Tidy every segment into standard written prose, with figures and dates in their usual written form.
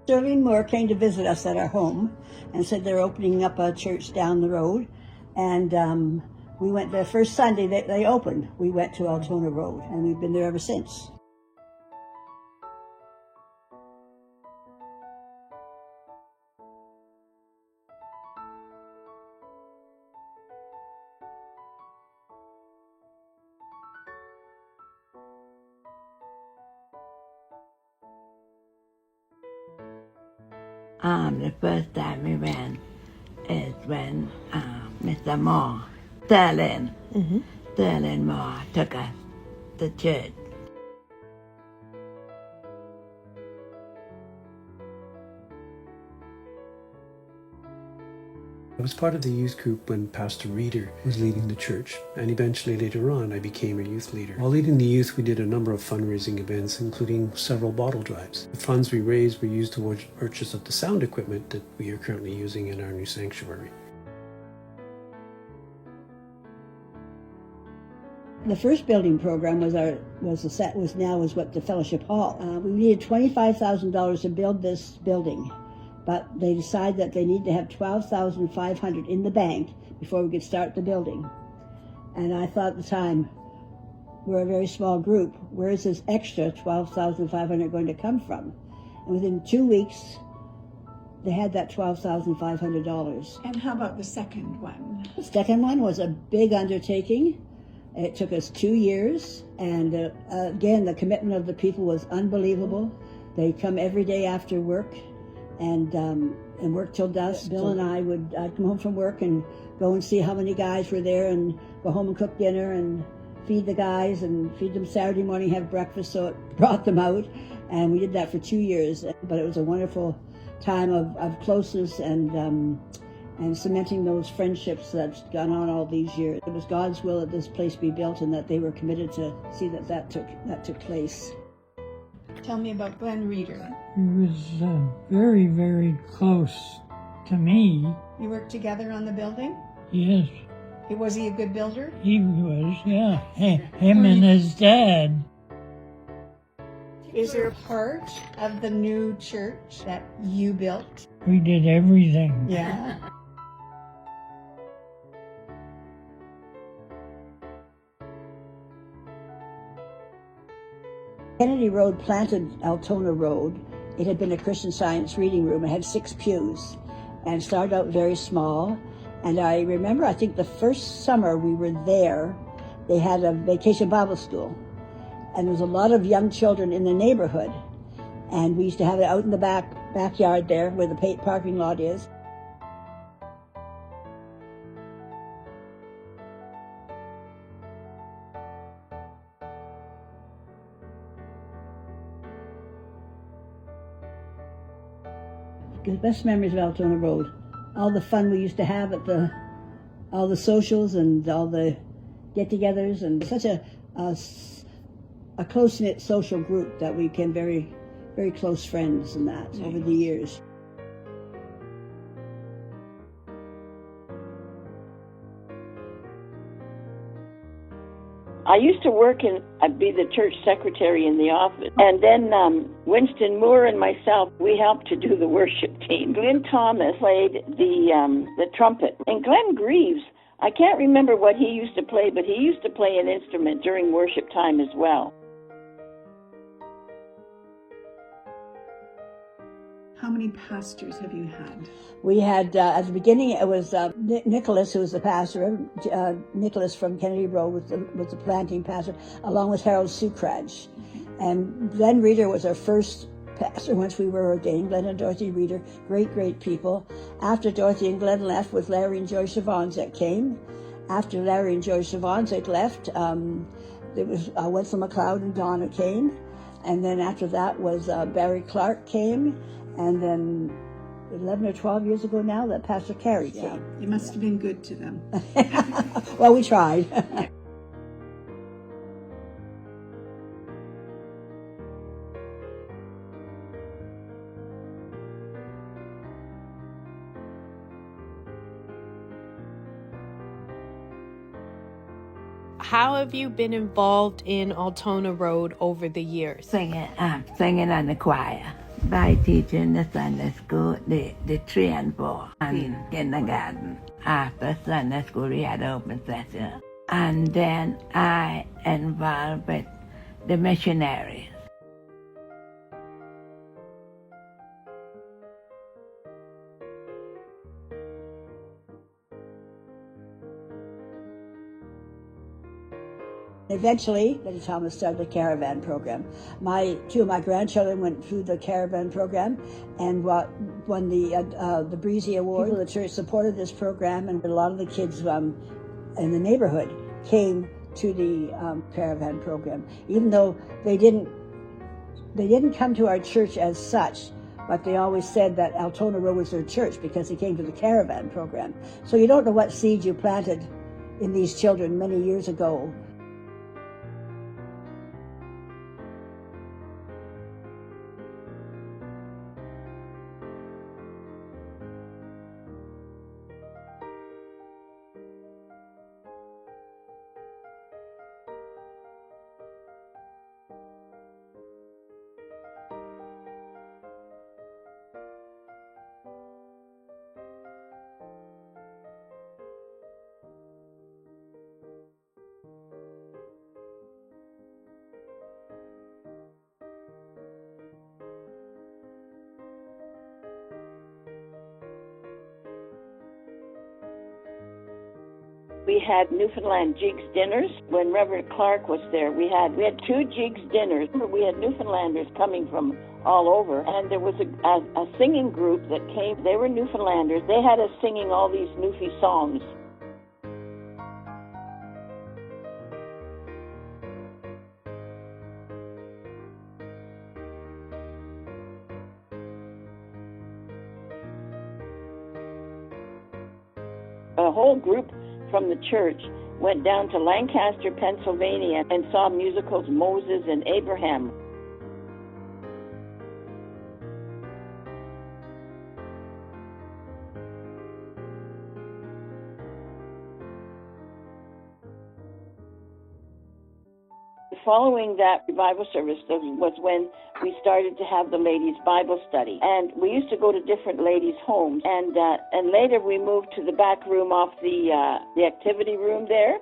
Sterling Moore came to visit us at our home and said they're opening up a church down the road. And we went the first Sunday they opened. We went to Altona Road, and we've been there ever since. The first time we went is when Mr. Moore, Sterling Moore, took us to church. I was part of the youth group when Pastor Reeder was leading the church, and eventually later on I became a youth leader. While leading the youth, we did a number of fundraising events, including several bottle drives. The funds we raised were used towards the purchase of the sound equipment that we are currently using in our new sanctuary. The first building program was what the fellowship hall. We needed $25,000 to build this building. But they decided that they need to have $12,500 in the bank before we could start the building. And I thought at the time, we're a very small group. Where is this extra $12,500 going to come from? And within 2 weeks, they had that $12,500. And how about the second one? The second one was a big undertaking. It took us 2 years. And again, the commitment of the people was unbelievable. They come every day after work and work till dusk. Bill and I'd come home from work and go and see how many guys were there and go home and cook dinner and feed the guys and feed them Saturday morning, have breakfast, so it brought them out. And we did that for 2 years. But it was a wonderful time of closeness and cementing those friendships that's gone on all these years. It was God's will that this place be built and that they were committed to see that took place. Tell me about Glenn Reeder. He was very, very close to me. You worked together on the building? Yes, Was he a good builder? he was, yeah. Him and his dad. Is there a part of the new church that you built? We did everything. Yeah. Kennedy Road planted Altona Road. It had been a Christian Science reading room. It had 6 pews and started out very small. And I remember, I think the first summer we were there, they had a vacation Bible school. And there was a lot of young children in the neighborhood. And we used to have it out in the backyard there where the parking lot is. The best memories of Altona Road, all the fun we used to have at all the socials and all the get-togethers, and such a close-knit social group that we became very, very close friends and that over the years. I used to I'd be the church secretary in the office. And then Winston Moore and myself, we helped to do the worship team. Glenn Thomas played the trumpet. And Glenn Greaves, I can't remember what he used to play, but he used to play an instrument during worship time as well. How many pastors have you had? We had, at the beginning, it was Nicholas, who was the pastor. Nicholas from Kennedy Road was the planting pastor, along with Harold Sucraj. And Glenn Reeder was our first pastor once we were ordained. Glenn and Dorothy Reeder, great, great people. After Dorothy and Glenn left, was Larry and Joyce Savonzek came. After Larry and Joyce Savonzek left, there was Wetzel McLeod and Donna came. And then after that was Barry Clark came. And then 11 or 12 years ago now that Pastor Carey came. You must have been good to them. Well, we tried. How have you been involved in Altona Road over the years? Singing in the choir. by teaching the Sunday school, the 3 and 4, and kindergarten. After Sunday school, we had open session. And then I involved with the missionaries. Eventually, Betty Thomas started the caravan program. Two of my grandchildren went through the caravan program and won the Breezy Award. People at the church supported this program, and a lot of the kids in the neighborhood came to the caravan program, even though they didn't come to our church as such. But they always said that Altona Road was their church because they came to the caravan program. So you don't know what seeds you planted in these children many years ago. We had Newfoundland Jigs dinners. When Reverend Clark was there, we had 2 Jigs dinners. We had Newfoundlanders coming from all over, and there was a singing group that came. They were Newfoundlanders. They had us singing all these Newfie songs. A whole group from the church went down to Lancaster, Pennsylvania, and saw musicals Moses and Abraham. Following that revival service was when we started to have the ladies' Bible study. And we used to go to different ladies' homes. And later we moved to the back room off the activity room there.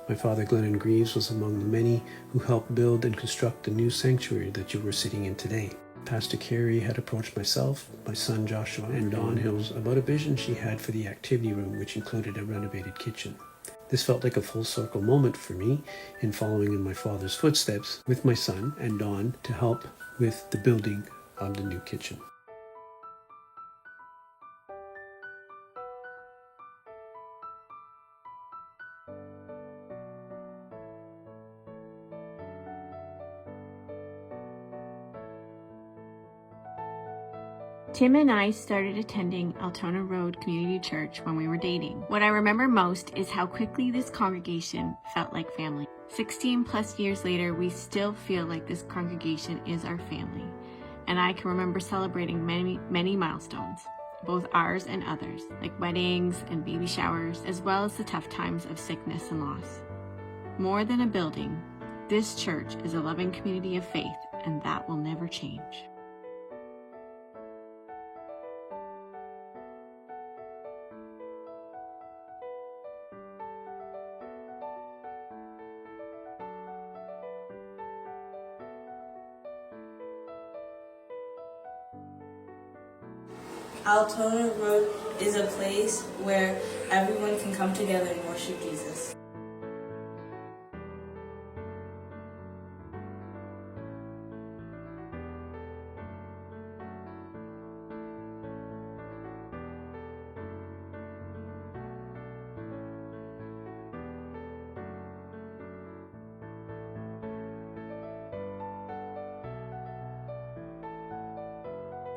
My father, Glennon Greaves, was among the many who helped build and construct the new sanctuary that you were sitting in today. Pastor Carrie had approached myself, my son Joshua, and Dawn Hills about a vision she had for the activity room, which included a renovated kitchen. This felt like a full circle moment for me in following in my father's footsteps with my son and Dawn to help with the building of the new kitchen. Tim and I started attending Altona Road Community Church when we were dating. What I remember most is how quickly this congregation felt like family. 16 plus years later, we still feel like this congregation is our family. And I can remember celebrating many milestones, both ours and others, like weddings and baby showers, as well as the tough times of sickness and loss. More than a building, this church is a loving community of faith, and that will never change. Altona Road is a place where everyone can come together and worship Jesus.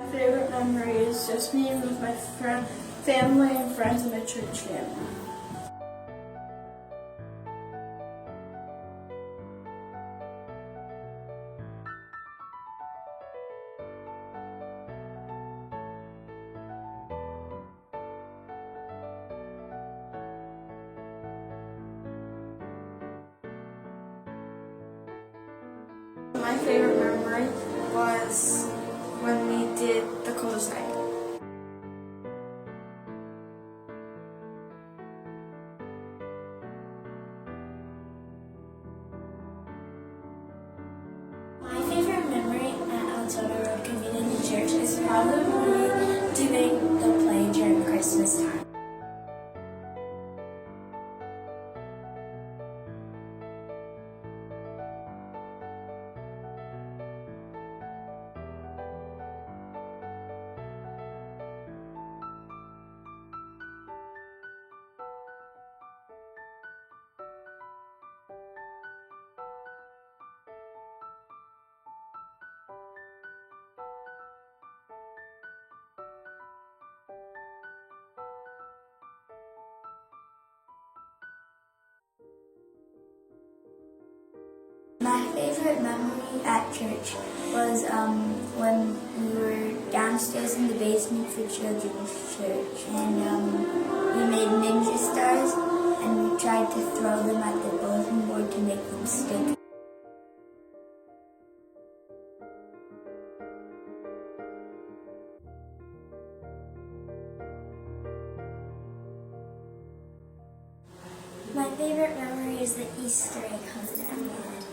My favorite memory is just being with my family and friends and my church family. was when we did the clothesline. My favorite memory at Altona Road Community Church is probably doing the play during Christmas time. My favorite memory at church was when we were downstairs in the basement for children's church, and we made ninja stars, and we tried to throw them at the bulletin board to make them stick. My favorite memory is the Easter egg hunt that we did.